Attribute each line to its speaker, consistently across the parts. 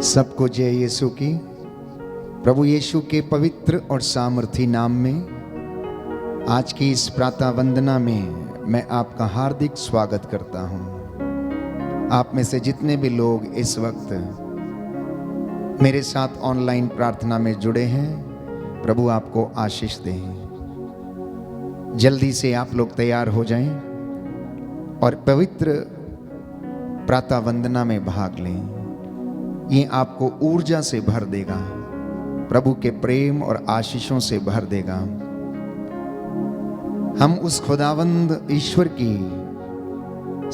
Speaker 1: सबको जय यीशु की। प्रभु यीशु के पवित्र और सामर्थी नाम में आज की इस प्रातः वंदना में मैं आपका हार्दिक स्वागत करता हूं। आप में से जितने भी लोग इस वक्त मेरे साथ ऑनलाइन प्रार्थना में जुड़े हैं, प्रभु आपको आशीष दें। जल्दी से आप लोग तैयार हो जाएं और पवित्र प्रातः वंदना में भाग लें। ये आपको ऊर्जा से भर देगा, प्रभु के प्रेम और आशीषों से भर देगा। हम उस खुदावंद ईश्वर की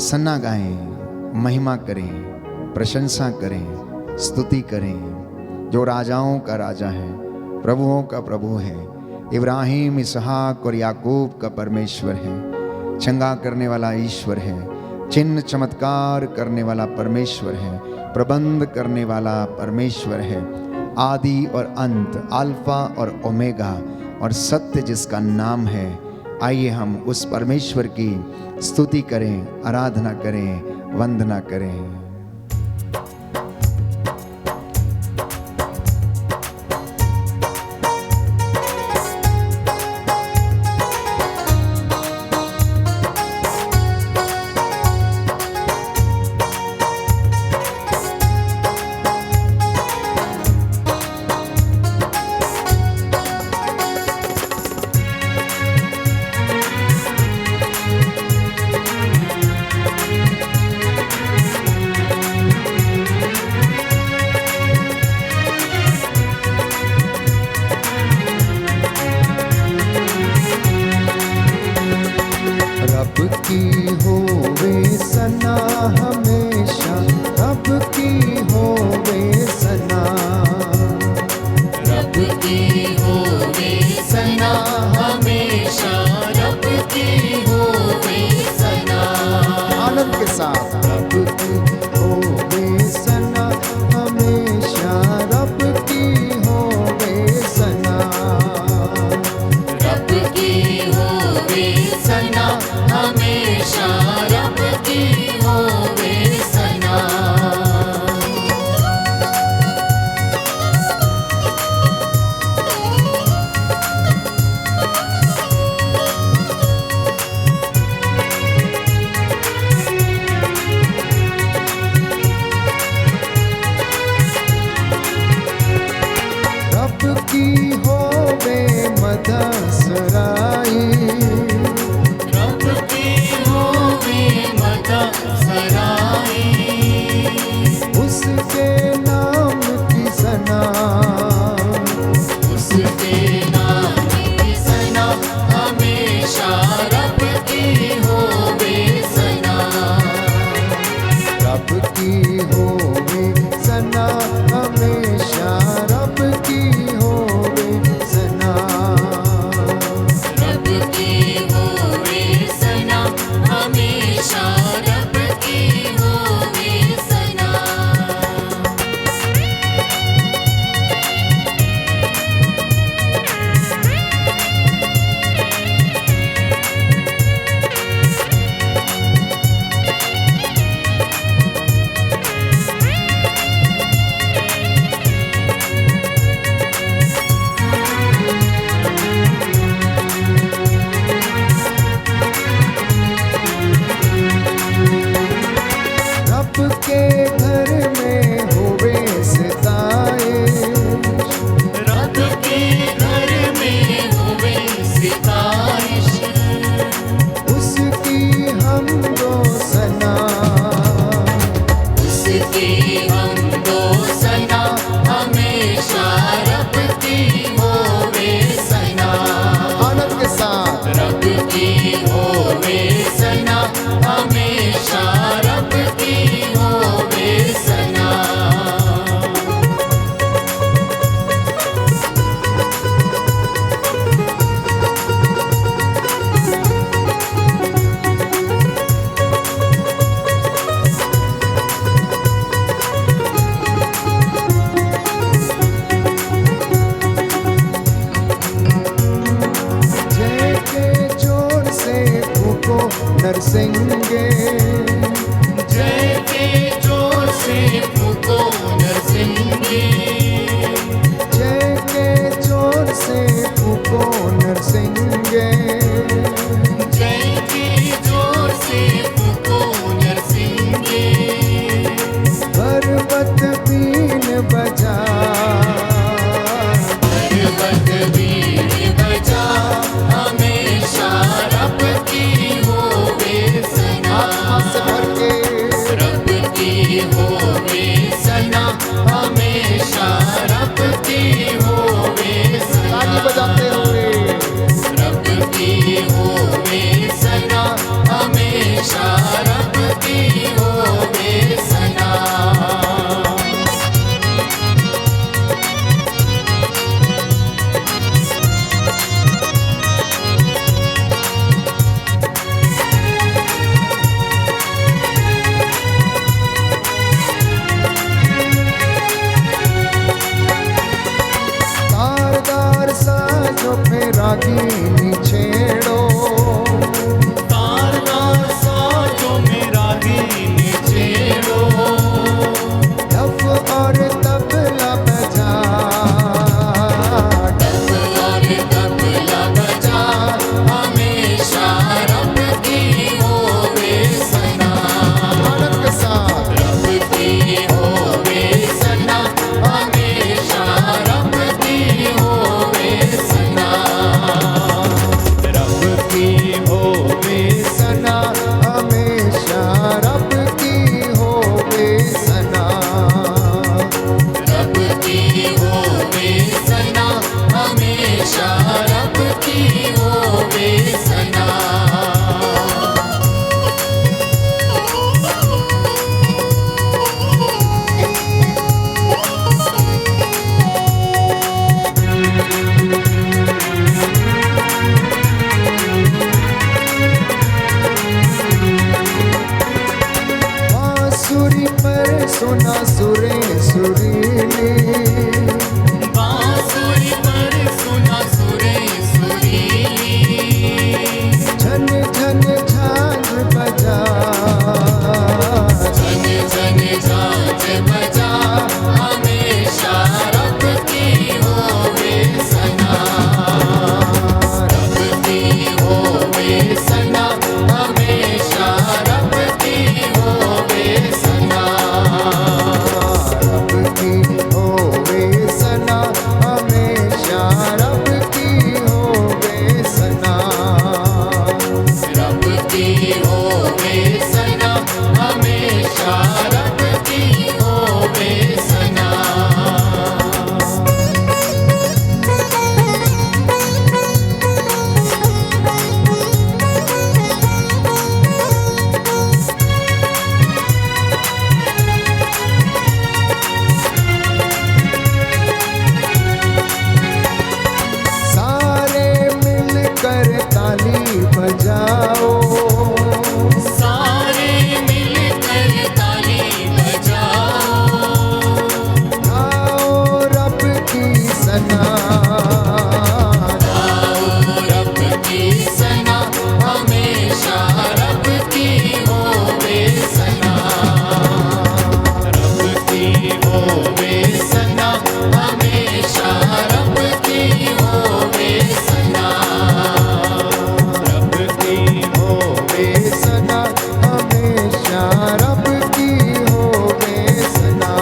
Speaker 1: सन्ना गाएं, महिमा करें, प्रशंसा करें, स्तुति करें, जो राजाओं का राजा है, प्रभुओं का प्रभु है, इब्राहिम, इसहाक और याकूब का परमेश्वर है, चंगा करने वाला ईश्वर है, चिन्ह चमत्कार करने वाला परमेश्वर है, प्रबंध करने वाला परमेश्वर है, आदि और अंत, अल्फा और ओमेगा और सत्य जिसका नाम है। आइए हम उस परमेश्वर की स्तुति करें, आराधना करें, वंदना करें।
Speaker 2: हमेशा रब की होवे सना।
Speaker 1: ताली बजाते हुए
Speaker 2: रब की होवे सना, हमेशा रब की होवे सना।
Speaker 1: तारदार साजो पे रागीनी छेड़ो,
Speaker 2: तारदार साजों में रागीनी छेड़ो,
Speaker 1: डफ और तबला बजा,
Speaker 2: डफ और तबला बजा, हमेशा रब की होवे सना।
Speaker 1: आनंद के साथ
Speaker 2: रब की होवे सना, हमेशा रब की होवे सना। रब की होवे
Speaker 1: सना, हमेशा रब की होवे सना।
Speaker 2: रब की होवे सना, हमेशा रब की होवे सना।
Speaker 1: बांसुरी पर सुना सुरे सुरीली,
Speaker 2: बांसुरी पर सुना सुरे सुरीली,
Speaker 1: झन झन झांझ बजा,
Speaker 2: झन झन झांझ बजा, हमेशा रब की होवे सना। रब की होवे सना, हमेशा रब की होवे सना।
Speaker 1: रब की होवे सना, हमेशा रब की होवे सना।
Speaker 2: रब की होवे सना, हमेशा रब की होवे सना।
Speaker 1: सारे मिलकर ताली बजाओ,
Speaker 2: सारे मिलकर ताली बजाओ,
Speaker 1: गाओ रब की सना।
Speaker 2: गाओ रब की सना, हमेशा रब की होवे सना। रब की होवे सना, हमेशा रब की होवे सना।
Speaker 1: रब की होवे सना, हमेशा रब की होवे सना।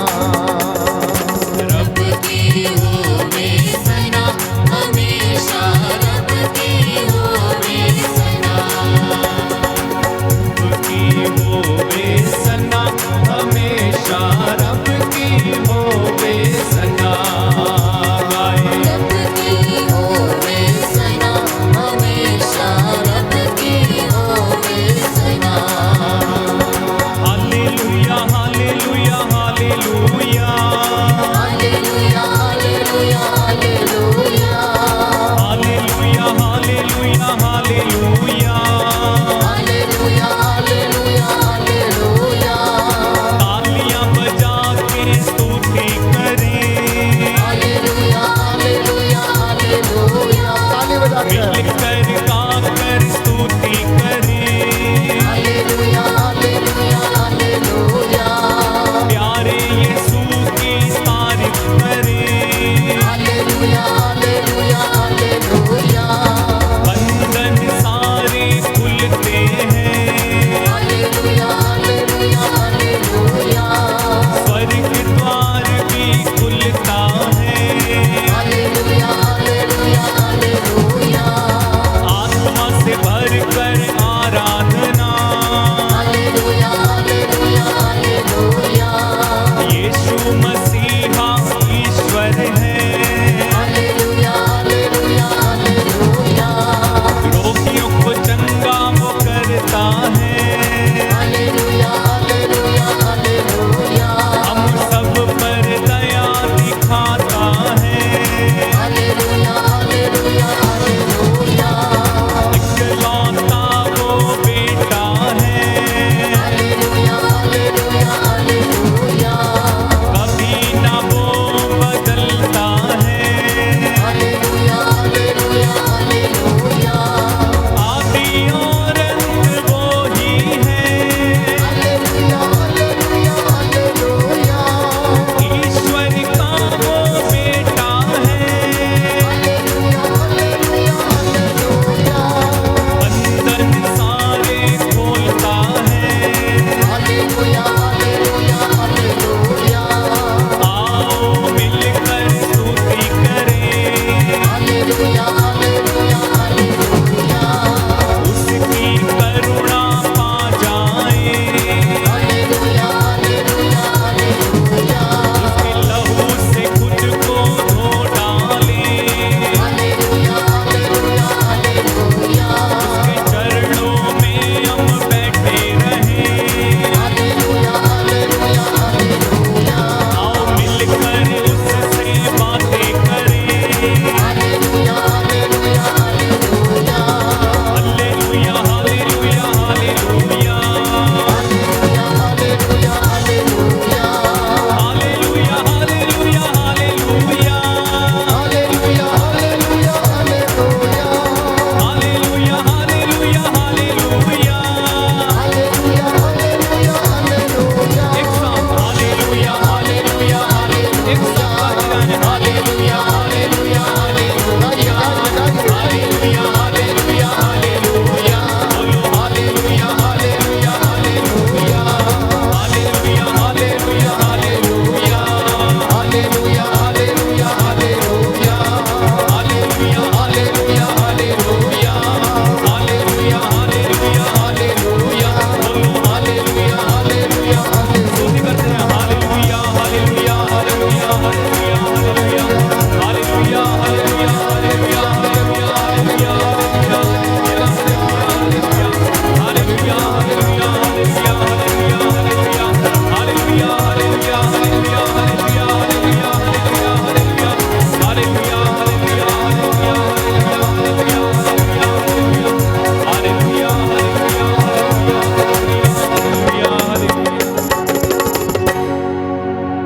Speaker 2: रब की होवे सना, हमेशा रब की होवे सना। रब की होवे सना, हमेशा रब की होवे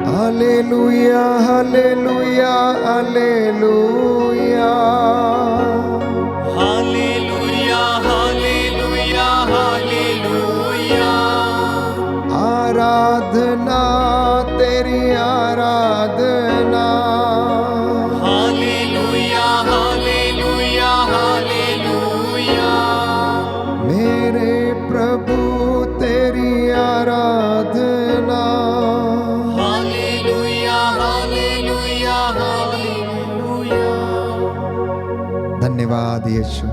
Speaker 1: हालेलुया हालेलुया हालेलुया
Speaker 2: हालेलुया हालेलुया हालेलुया
Speaker 1: आराधना तेरी आराधना
Speaker 2: हालेलुया हालेलुया हालेलुया
Speaker 1: मेरे प्रभु तेरी आराधना
Speaker 2: हालेलुया हालेलुया हालेलुया
Speaker 1: धन्यवाद यीशु,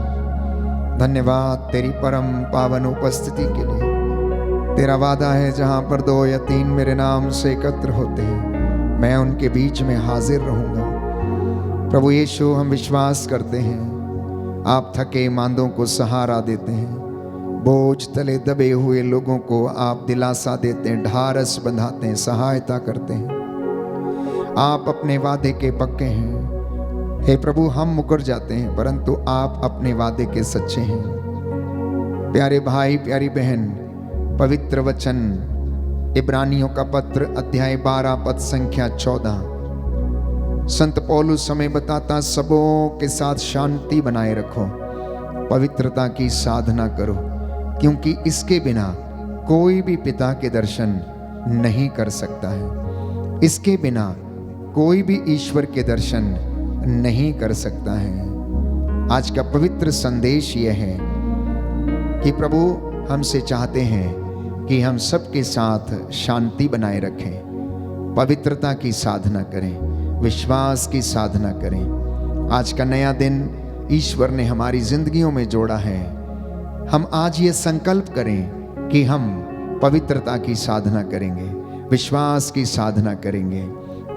Speaker 1: धन्यवाद तेरी परम पावन उपस्थिति के लिए। तेरा वादा है जहाँ पर 2 या 3 मेरे नाम से एकत्र होते हैं मैं उनके बीच में हाजिर रहूंगा। प्रभु यीशु, हम विश्वास करते हैं आप थके मांदों को सहारा देते हैं, बोझ तले दबे हुए लोगों को आप दिलासा देते हैं, ढारस बंधाते हैं, सहायता करते हैं। आप अपने वादे के पक्के हैं। हे प्रभु, हम मुकर जाते हैं परंतु आप अपने वादे के सच्चे हैं। प्यारे भाई प्यारी बहन, पवित्र वचन इब्रानियों का पत्र अध्याय 12 पद संख्या 14, संत पौलुस समय बताता सबों के साथ शांति बनाए रखो, पवित्रता की साधना करो, क्योंकि इसके बिना कोई भी पिता के दर्शन नहीं कर सकता है। इसके बिना कोई भी ईश्वर के दर्शन नहीं कर सकता है। आज का पवित्र संदेश यह है कि प्रभु हमसे चाहते हैं कि हम सबके साथ शांति बनाए रखें, पवित्रता की साधना करें, विश्वास की साधना करें। आज का नया दिन ईश्वर ने हमारी जिंदगियों में जोड़ा है। हम आज ये संकल्प करें कि हम पवित्रता की साधना करेंगे, विश्वास की साधना करेंगे,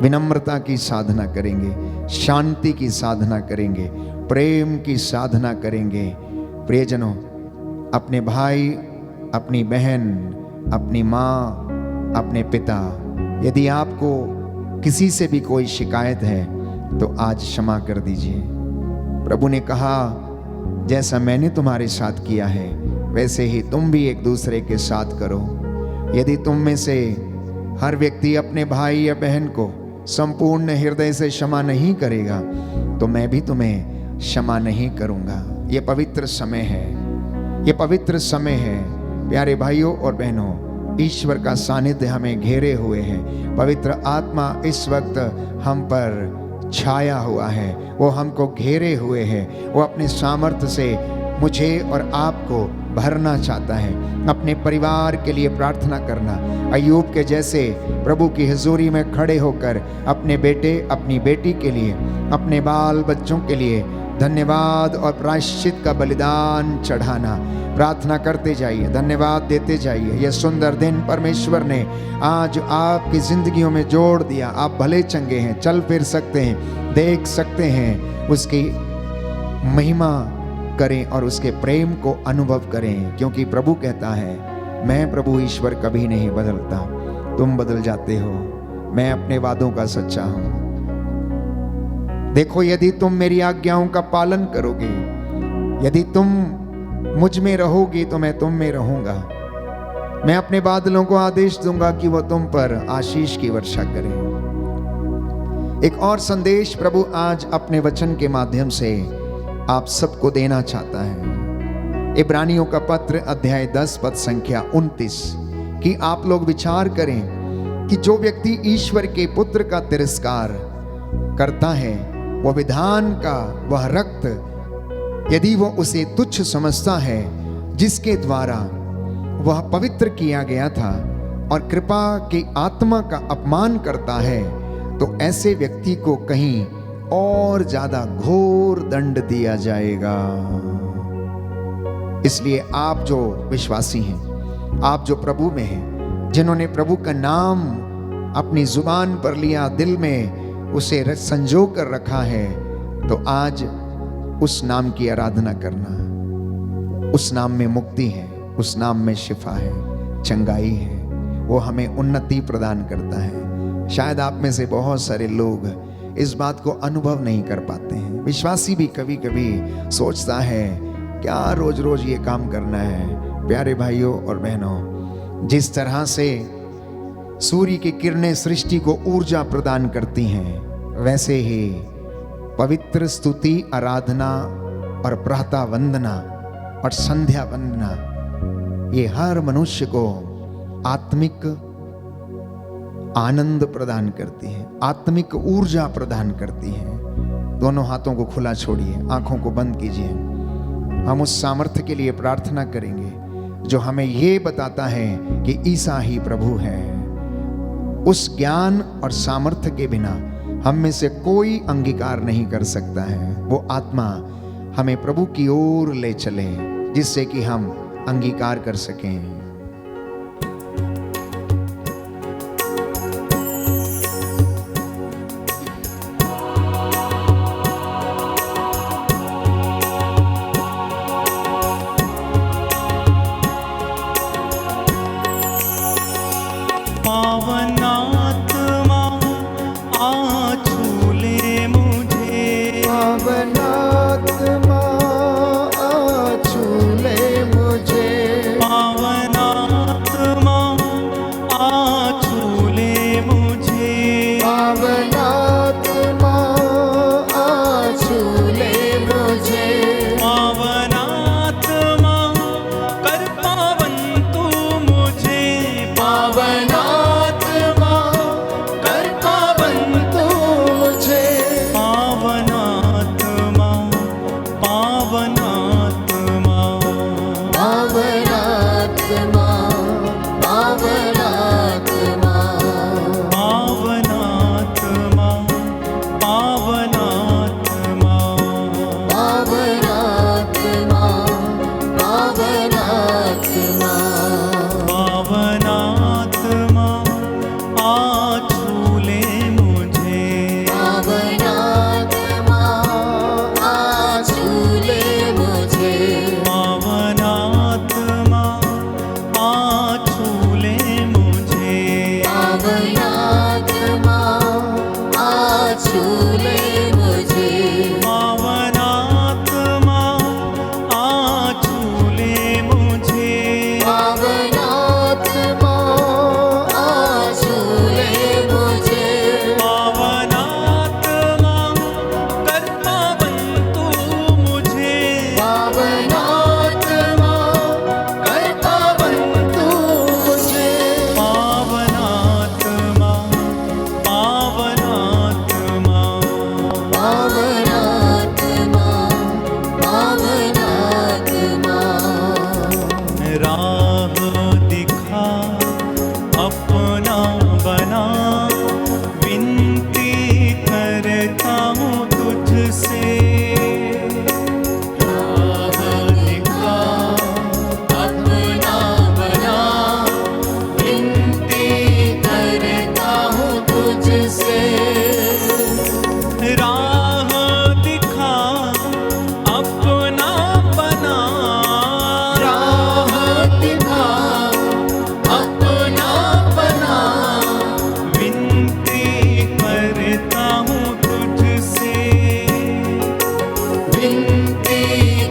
Speaker 1: विनम्रता की साधना करेंगे, शांति की साधना करेंगे, प्रेम की साधना करेंगे। प्रियजनों, अपने भाई, अपनी बहन, अपनी माँ, अपने पिता, यदि आपको किसी से भी कोई शिकायत है तो आज क्षमा कर दीजिए। प्रभु ने कहा जैसा मैंने तुम्हारे साथ किया है वैसे ही तुम भी एक दूसरे के साथ करो। यदि तुम में से हर व्यक्ति अपने भाई या बहन को संपूर्ण हृदय से क्षमा नहीं करेगा तो मैं भी तुम्हें क्षमा नहीं करूंगा। ये पवित्र समय है, ये पवित्र समय है। प्यारे भाइयों और बहनों, ईश्वर का सानिध्य हमें घेरे हुए है। पवित्र आत्मा इस वक्त हम पर छाया हुआ है, वो हमको घेरे हुए है। वो अपने सामर्थ्य से मुझे और आपको भरना चाहता है। अपने परिवार के लिए प्रार्थना करना, अय्यूब के जैसे प्रभु की हुजूरी में खड़े होकर अपने बेटे, अपनी बेटी के लिए, अपने बाल बच्चों के लिए धन्यवाद और प्रायश्चित का बलिदान चढ़ाना। प्रार्थना करते जाइए, धन्यवाद देते जाइए। यह सुंदर दिन परमेश्वर ने आज आपकी जिंदगियों में जोड़ दिया। आप भले चंगे हैं, चल फिर सकते हैं, देख सकते हैं। उसकी महिमा करें और उसके प्रेम को अनुभव करें, क्योंकि प्रभु कहता है मैं प्रभु ईश्वर कभी नहीं बदलता, तुम बदल जाते हो, मैं अपने वादों का सच्चा हूं। देखो, यदि तुम मेरी आज्ञाओं का पालन करोगे, यदि तुम मुझ में रहोगे तो मैं तुम में रहूंगा। मैं अपने बादलों को आदेश दूंगा कि वो तुम पर आशीष की वर्षा करें। एक और संदेश प्रभु आज अपने वचन के माध्यम से आप सबको देना चाहता है। इब्रानियों का पत्र अध्याय 10 पद संख्या 29 कि आप लोग विचार करें कि जो व्यक्ति ईश्वर के पुत्र का तिरस्कार करता है, वह विधान का वह रक्त, यदि वो उसे तुच्छ समझता है जिसके द्वारा वह पवित्र किया गया था, और कृपा की आत्मा का अपमान करता है, तो ऐसे व्यक्ति को कहीं और ज्यादा घोर दंड दिया जाएगा। इसलिए आप जो विश्वासी हैं, आप जो प्रभु में हैं, जिन्होंने प्रभु का नाम अपनी जुबान पर लिया, दिल में उसे संजो कर रखा है, तो आज उस नाम की आराधना करना। उस नाम में मुक्ति है, उस नाम में शिफा है, चंगाई है, वो हमें उन्नति प्रदान करता है। शायद आप में से बहुत सारे लोग इस बात को अनुभव नहीं कर पाते हैं। विश्वासी भी कभी कभी सोचता है क्या रोज रोज ये काम करना है। प्यारे भाइयों और बहनों, जिस तरह से सूर्य की किरणें सृष्टि को ऊर्जा प्रदान करती हैं, वैसे ही पवित्र स्तुति, आराधना और प्रातः वंदना और संध्या वंदना ये हर मनुष्य को आत्मिक आनंद प्रदान करती है, आत्मिक ऊर्जा प्रदान करती है। दोनों हाथों को खुला छोड़िए, आंखों को बंद कीजिए। हम उस सामर्थ्य के लिए प्रार्थना करेंगे जो हमें ये बताता है कि ईसा ही प्रभु है। उस ज्ञान और सामर्थ्य के बिना हम में से कोई अंगीकार नहीं कर सकता है। वो आत्मा हमें प्रभु की ओर ले चले जिससे कि हम अंगीकार कर सकें।
Speaker 3: पावनात्मा आ छूले मुझे,
Speaker 1: पावनात्मा आ छूले मुझे,
Speaker 3: पावनात्मा आ छूले मुझे,
Speaker 1: पावनात्मा आ छूले मुझे,
Speaker 3: पावनात्मा कर पावन तू मुझे,
Speaker 1: पावनात्मा कर पावन तू मुझे,
Speaker 3: पावनात्मा, पावनात्मा,
Speaker 1: पावनात्मा, पावनात्मा,
Speaker 3: पावनात्मा, पावनात्मा,
Speaker 1: पावनात्मा, पावनात्मा,
Speaker 3: पावनात्मा आ छूले मुझे,
Speaker 1: पावनात्मा आ छूले मुझे,
Speaker 3: पावनात्मा आ छूले मुझे,
Speaker 1: पावनात्मा आ छूले मुझे,
Speaker 3: पावनात्मा आ छूले मुझे,
Speaker 1: पावनात्मा आ छूले मुझे,
Speaker 3: पावनात्मा कर पावन तू मुझे,
Speaker 1: पावनात्मा कर पावन तू मुझे,
Speaker 3: पावनात्मा, पावनात्मा,
Speaker 1: पावनात्मा, पावनात्मा,
Speaker 3: राह दिखा अपना बना, विनती करता हूँ तुझसे, राह दिखा
Speaker 1: अपना बना, विनती करता हूँ तुझसे,
Speaker 3: राह दिखा अपना बना,
Speaker 1: राह दिखा अपना बना,
Speaker 3: विनती करता हूँ तुझसे,
Speaker 1: विनती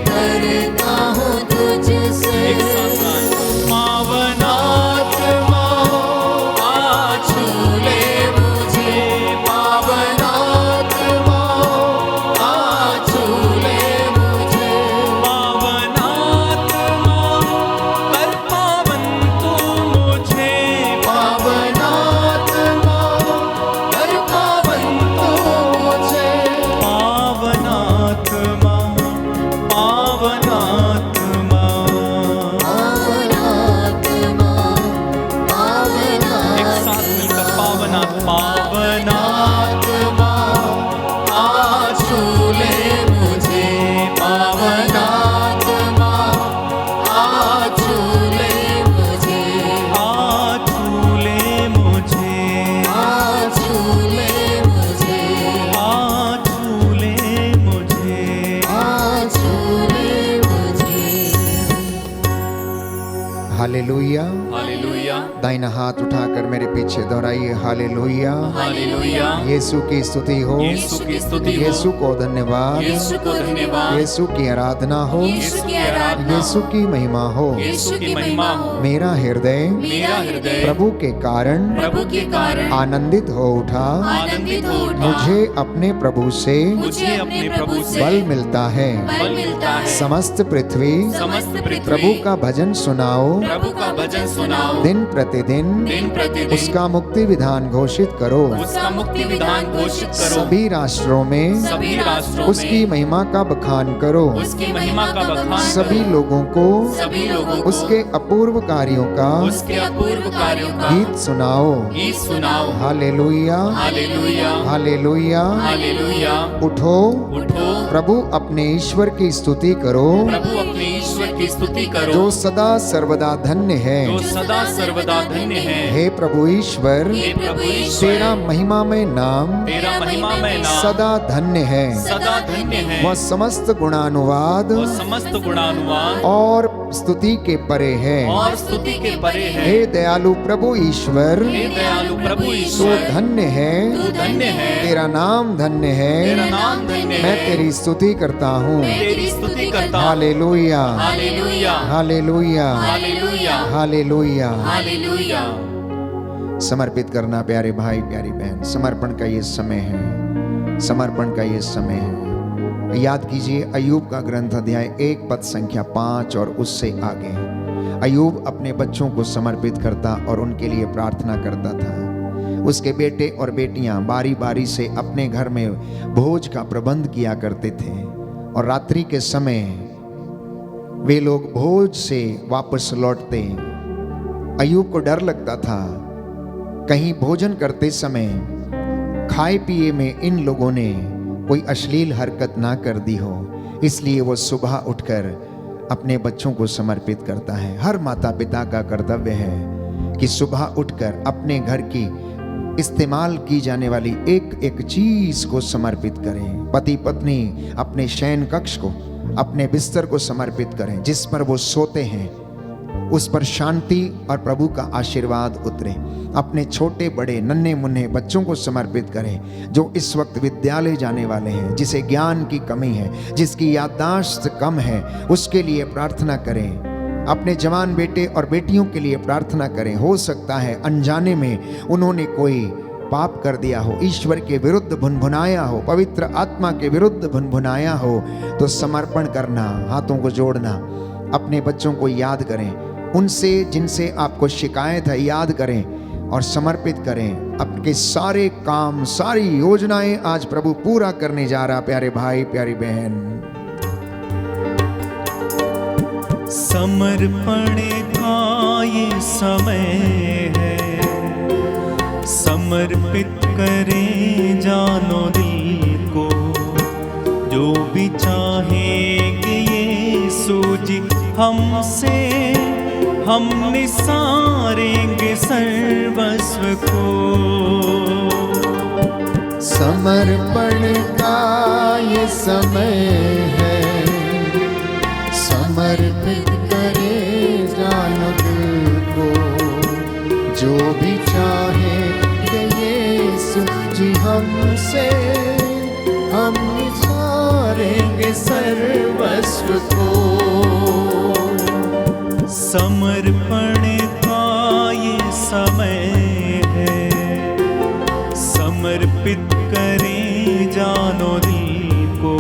Speaker 1: करता हूँ तुझसे,
Speaker 3: एक साथ गाएं।
Speaker 1: पावनात्मा आ छूले मुझे, पावनात्मा आ छूले मुझे,
Speaker 3: पावनात्मा कर पावन तू मुझे,
Speaker 1: पावनात्मा कर पावन तू मुझे,
Speaker 3: पावनात्मा, पावनात्मा,
Speaker 1: पावनात्मा, पावनात्मा,
Speaker 3: एक साथ मिलकर पावनात्मा,
Speaker 1: पावनात्मा आ छूले मुझे, पावनात्मा आ छूले मुझे,
Speaker 3: आ छूले मुझे,
Speaker 1: आ छूले मुझे,
Speaker 3: आ छूले मुझे,
Speaker 1: आ छूले मुझे। हालेलुया।
Speaker 3: हालेलुया।
Speaker 1: दाहिना हाथ उठाकर मेरे पीछे दोहराइए, हालेलुया।
Speaker 2: हालेलुया।
Speaker 1: यीशु की स्तुति हो,
Speaker 2: यीशु की स्तुति हो,
Speaker 1: यीशु को धन्यवाद,
Speaker 2: यीशु को धन्यवाद,
Speaker 1: यीशु की आराधना हो,
Speaker 2: यीशु की आराधना,
Speaker 1: यीशु की महिमा हो।
Speaker 2: यीशु की महिमा हो।
Speaker 1: मेरा हृदय
Speaker 2: मेरा हृदय
Speaker 1: प्रभु के कारण
Speaker 2: प्रभु के कारण
Speaker 1: आनंदित हो उठा।
Speaker 2: आनंदित हो उठा।
Speaker 1: मुझे अपने प्रभु से
Speaker 2: मुझे अपने प्रभु से
Speaker 1: बल मिलता है।
Speaker 2: बल मिलता है।
Speaker 1: समस्त पृथ्वी
Speaker 2: समस्त पृथ्वी
Speaker 1: प्रभु का भजन सुनाओ।
Speaker 2: प्रभु का भजन सुनाओ।
Speaker 1: दिन प्रतिदिन
Speaker 2: दिन प्रतिदिन
Speaker 1: उसका मुक्ति विधान घोषित करो।
Speaker 2: उसका मुक्ति विधान घोषित करो।
Speaker 1: सभी राष्ट्रों में
Speaker 2: सभी राष्ट्रों
Speaker 1: उसकी
Speaker 2: में
Speaker 1: महिमा का बखान करो।
Speaker 2: उसकी महिमा का बखान
Speaker 1: सभी
Speaker 2: करो।
Speaker 1: लोगों को
Speaker 2: सभी लोगों को
Speaker 1: उसके अपूर्व कार्यों का
Speaker 2: उसके अपूर्व कार्यों का
Speaker 1: गीत सुनाओ।
Speaker 2: गीत सुनाओ।
Speaker 1: हालेलुया,
Speaker 2: हालेलुया।
Speaker 1: हालेलुया।
Speaker 2: हालेलुया।
Speaker 1: उठो,
Speaker 2: उठो,
Speaker 1: प्रभु अपने ईश्वर की स्तुति करो,
Speaker 2: प्रभु अपने ईश्वर की स्तुति करो,
Speaker 1: जो सदा सर्वदा धन्य है।
Speaker 2: जो सदा सर्वदा धन्य है।
Speaker 1: हे प्रभु ईश्वर,
Speaker 2: हे प्रभु ईश्वर,
Speaker 1: तेरा महिमामय नाम
Speaker 2: तेरा महिमामय नाम
Speaker 1: सदा धन्य है।
Speaker 2: सदा धन्य है।
Speaker 1: वह समस्त गुणानुवाद
Speaker 2: वो समस्त गुणानुवाद
Speaker 1: और स्तुति के परे है।
Speaker 2: और स्तुति के परे है।
Speaker 1: हे दयालु प्रभु ईश्वर,
Speaker 2: हे दयालु प्रभु
Speaker 1: तू
Speaker 2: ईश्वर,
Speaker 1: धन्य है,
Speaker 2: तू धन्य है।
Speaker 1: तेरा नाम धन्य
Speaker 2: तेरा
Speaker 1: है।
Speaker 2: नाम धन्य है।
Speaker 1: मैं तेरी स्तुति करता हूँ।
Speaker 2: मैं तेरी स्तुति करता हूँ।
Speaker 1: हालेलुया,
Speaker 2: हालेलुया।
Speaker 1: हालेलुया,
Speaker 2: हालेलुया।
Speaker 1: हालेलुया।
Speaker 2: हालेलुया।
Speaker 1: समर्पित करना प्यारे भाई प्यारी बहन, समर्पण का ये समय है, समर्पण का ये समय है। याद कीजिए अय्यूब का ग्रंथ अध्याय 1 पद संख्या 5 और उससे आगे। अय्यूब अपने बच्चों को समर्पित करता और उनके लिए प्रार्थना करता था। उसके बेटे और बेटियां बारी बारी से अपने घर में भोज का प्रबंध किया करते थे और रात्रि के समय वे लोग भोज से वापस लौटते। अय्यूब को डर लगता था कहीं भोजन करते समय खाए पिए में इन लोगों ने कोई अश्लील हरकत ना कर दी हो, इसलिए वो सुबह उठकर अपने बच्चों को समर्पित करता है। हर माता पिता का कर्तव्य है कि सुबह उठकर अपने घर की इस्तेमाल की जाने वाली एक एक चीज को समर्पित करें। पति पत्नी अपने शयन कक्ष को, अपने बिस्तर को समर्पित करें, जिस पर वो सोते हैं उस पर शांति और प्रभु का आशीर्वाद उतरे। अपने छोटे बड़े नन्हे मुन्ने बच्चों को समर्पित करें जो इस वक्त विद्यालय जाने वाले हैं, जिसे ज्ञान की कमी है, जिसकी याददाश्त कम है, उसके लिए प्रार्थना करें। अपने जवान बेटे और बेटियों के लिए प्रार्थना करें। हो सकता है अनजाने में उन्होंने कोई पाप कर दिया हो, ईश्वर के विरुद्ध भुनभुनाया हो, पवित्र आत्मा के विरुद्ध भुनभुनाया हो, तो समर्पण करना, हाथों को जोड़ना, अपने बच्चों को याद करें, उनसे जिनसे आपको शिकायत है याद करें और समर्पित करें। आपके सारे काम, सारी योजनाएं आज प्रभु पूरा करने जा रहा। प्यारे भाई प्यारी बहन,
Speaker 3: समर्पण का ये समय है, समर्पित करें जानो दिल को, जो भी चाहेंगे यीशु जी हमसे, हम निसारेंगे सर्वस्व को।
Speaker 1: समर्पण का ये समय है, समर्पित करे जानो दिल को, जो भी चाहे यीशु जी हमसे, हम निसारेंगे सर्वस्व को।
Speaker 3: समर्पण का ये समय है, समर्पित करें जानो दिल को,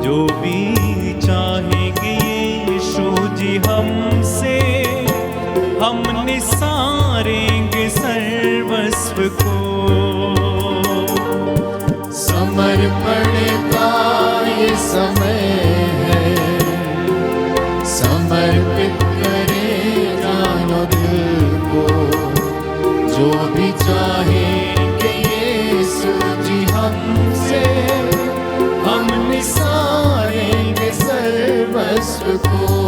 Speaker 3: जो भी चाहेंगे यीशु जी हमसे, हम निसारेंगे सर्वस्व को।
Speaker 1: समर्पण का ये समय है, समर्पित करे जानो दिल को, जो भी चाहेंगे यीशु जी हमसे, हम निसारेंगे सर्वस्व को।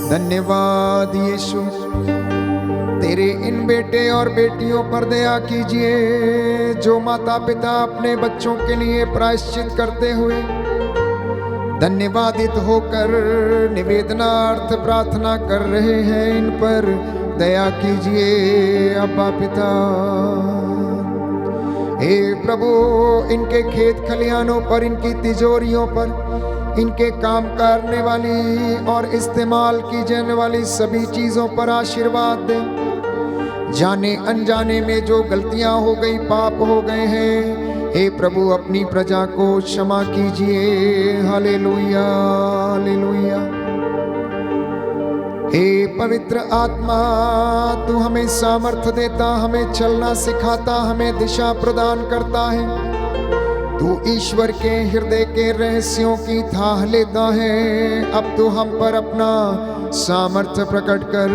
Speaker 1: धन्यवाद यीशु, तेरे इन बेटे और बेटियों पर दया कीजिए जो माता पिता अपने बच्चों के लिए प्रायश्चित करते हुए धन्यवादित होकर निवेदनार्थ प्रार्थना कर रहे हैं, इन पर दया कीजिए अब्बा पिता। हे प्रभु, इनके खेत खलिहानों पर, इनकी तिजोरियों पर, इनके काम करने वाली और इस्तेमाल की जाने वाली सभी चीजों पर आशीर्वाद दे। जाने अनजाने में जो गलतियां हो गई, पाप हो गए हैं, हे प्रभु अपनी प्रजा को क्षमा कीजिए। Hallelujah, hallelujah. हे पवित्र आत्मा, तू हमें सामर्थ्य देता, हमें चलना सिखाता, हमें दिशा प्रदान करता है। तू ईश्वर के हृदय के रहस्यों की थाह लेता है। अब तू हम पर अपना सामर्थ्य प्रकट कर।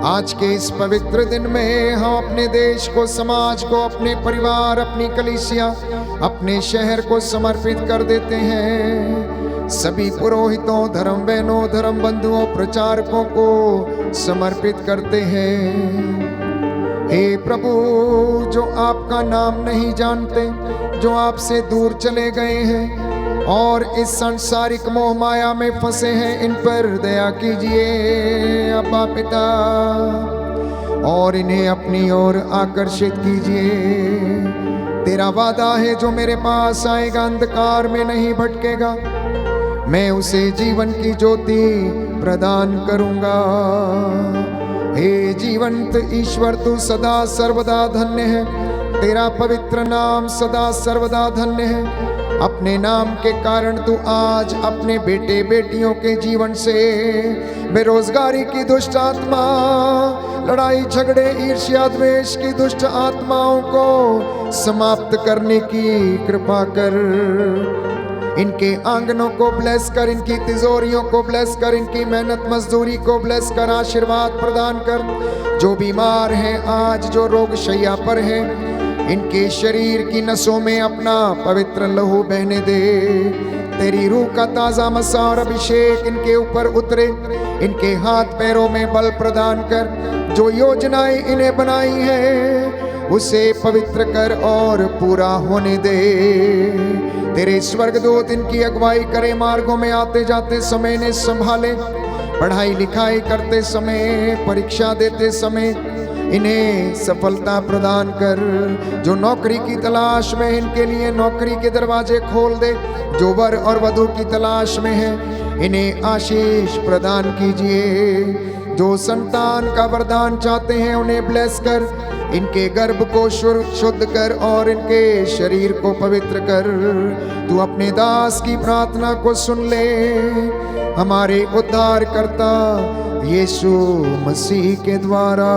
Speaker 1: आज के इस पवित्र दिन में हम अपने देश को, समाज को, अपने परिवार, अपनी कलीसिया, अपने शहर को समर्पित कर देते हैं। सभी पुरोहितों, धर्म बहनों, धर्म बंधुओं, प्रचारकों को समर्पित करते हैं। हे प्रभु, जो आपका नाम नहीं जानते, जो आपसे दूर चले गए हैं और इस सांसारिक मोह माया में फंसे हैं, इन पर दया कीजिए अब्बा पिता, और इन्हें अपनी ओर आकर्षित कीजिए। तेरा वादा है, जो मेरे पास आएगा अंधकार में नहीं भटकेगा, मैं उसे जीवन की ज्योति प्रदान करूंगा। हे जीवंत ईश्वर, तू सदा सर्वदा धन्य है। तेरा पवित्र नाम सदा सर्वदा धन्य है। अपने नाम के कारण तू आज अपने बेटे बेटियों के जीवन से बेरोजगारी की दुष्ट आत्मा, लड़ाई झगड़े, ईर्ष्या द्वेष की दुष्ट आत्माओं को समाप्त करने की कृपा कर। इनके आंगनों को ब्लेस कर, इनकी तिजोरियों को ब्लेस कर, इनकी मेहनत मजदूरी को ब्लेस कर, आशीर्वाद प्रदान कर। जो बीमार हैं आज, जो रोग शैया पर हैं, इनके शरीर की नसों में अपना पवित्र लहू बहने दे। तेरी रूह का ताजा मसा और अभिषेक इनके ऊपर उतरे। इनके हाथ पैरों में बल प्रदान कर। जो योजनाएं इन्हें बनाई हैं उसे पवित्र कर और पूरा होने दे। तेरे स्वर्गदूत इनकी अगुवाई करे, मार्गों में आते जाते समय इन्हें संभाले, पढ़ाई लिखाई करते समय, परीक्षा देते समय इन्हें सफलता प्रदान कर। जो नौकरी की तलाश में, इनके लिए नौकरी के दरवाजे खोल दे। जो वर और वधू की तलाश में है, इन्हें आशीष प्रदान कीजिए। जो संतान का वरदान चाहते हैं उन्हें ब्लेस कर। इनके गर्भ को शुद्ध कर और इनके शरीर को पवित्र कर। तू अपने दास की प्रार्थना को सुन ले। हमारे उद्धारकर्ता यीशु मसीह के द्वारा।